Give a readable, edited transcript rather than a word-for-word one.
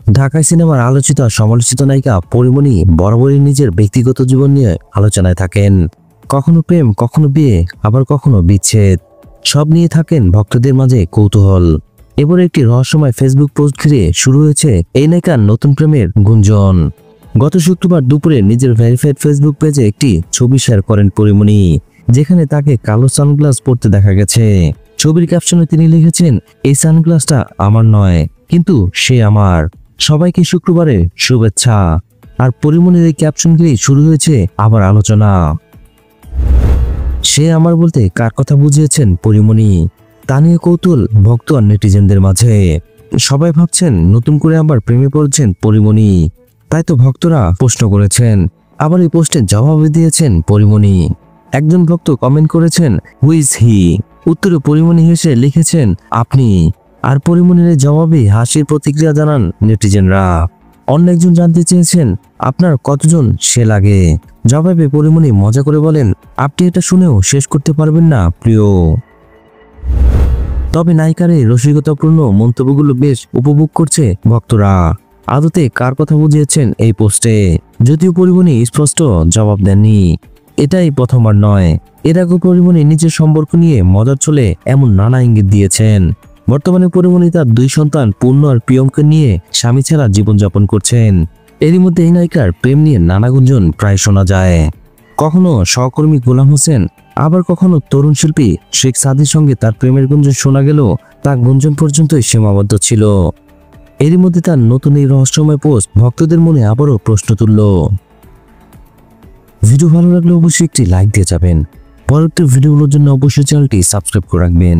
ঢাকাই সিনেমার আলোচিত আর সমালোচিত নায়িকা পরিমণি বরাবরই নিজের ব্যক্তিগত জীবন নিয়ে আলোচনায় থাকেন। কখনো প্রেম, কখনো বিয়ে, আবার কখনো বিচ্ছেদ, সব নিয়ে থাকেন ভক্তদের মাঝে কৌতূহল। এবার একটি রহস্যময় ফেসবুক পোস্ট ঘিরে শুরু হয়েছে এই নায়িকার নতুন প্রেমের গুঞ্জন। গত শুক্রবার দুপুরে নিজের ভেরিফাইড ফেসবুক পেজে একটি ছবি শেয়ার করেন পরিমণি, যেখানে তাকে কালো সানগ্লাস পরতে দেখা গেছে। ছবির ক্যাপশনে তিনি লিখেছেন, এই সানগ্লাসটা আমার নয়, কিন্তু সে আমার। সবাইকে শুক্রবারে শুভেচ্ছা। আর পরিমণির এই ক্যাপশন ঘিরেই শুরু হয়েছে আবার আলোচনা। সে আমার বলতে কার কথা বুঝিয়েছেন পরিমণি, তা নিয়ে কৌতূহল ভক্ত আর নেটিজেনদের মাঝে। সবাই ভাবছেন নতুন করে আবার প্রেমে পড়ছেন পরিমণি, তাই তো ভক্তরা প্রশ্ন করেছেন। আবার এই পোস্টে জবাব দিয়েছেন পরিমণি। একজন ভক্ত কমেন্ট করেছেন, হু ইজ হি? উত্তরে পরিমণি হেসে লিখেছেন, আপনি। আর পরিমণির জবাবে হাসির প্রতিক্রিয়া জানান নেটিজেনরা। অন্য একজন জানতে চেয়েছেন, আপনার কতজন সে লাগে? জবাবে পরিমণি মজা করে বলেন, আপনি এটা শুনেও শেষ করতে পারবেন না প্রিয়। তবে নায়িকার এই রসিকতাপূর্ণ মন্তব্যগুলো বেশ উপভোগ করছে ভক্তরা। আদতে কার কথা বুঝিয়েছেন এই পোস্টে? যদিও পরিমণি স্পষ্ট জবাব দেননি। এটাই প্রথমবার নয়, এর আগে পরিমণি নিজের সম্পর্ক নিয়ে মজার ছলে এমন নানা ইঙ্গিত দিয়েছেন। বর্তমানে পরিমণি তার 2 সন্তান পূর্ণ আর প্রিয়মকে নিয়ে স্বামী ছাড়া জীবনযাপন করছেন। এরই মধ্যে এই নায়িকার প্রেম নিয়ে নানা গুঞ্জন প্রায় শোনা যায়। কখনো সহকর্মী গোলাম হোসেন, আবার কখনো তরুণ শিল্পী শেখ সাদির সঙ্গে তার প্রেমের গুঞ্জন শোনা গেল, তা গুঞ্জন পর্যন্তই সীমাবদ্ধ ছিল। এরই মধ্যে তার নতুন এই রহস্যময় পোস্ট ভক্তদের মনে আবারও প্রশ্ন তুলল। ভিডিও ভালো লাগলে অবশ্যই একটি লাইক দিয়ে যাবেন। পরবর্তী ভিডিওগুলোর জন্য অবশ্যই চ্যানেলটি সাবস্ক্রাইব করে রাখবেন।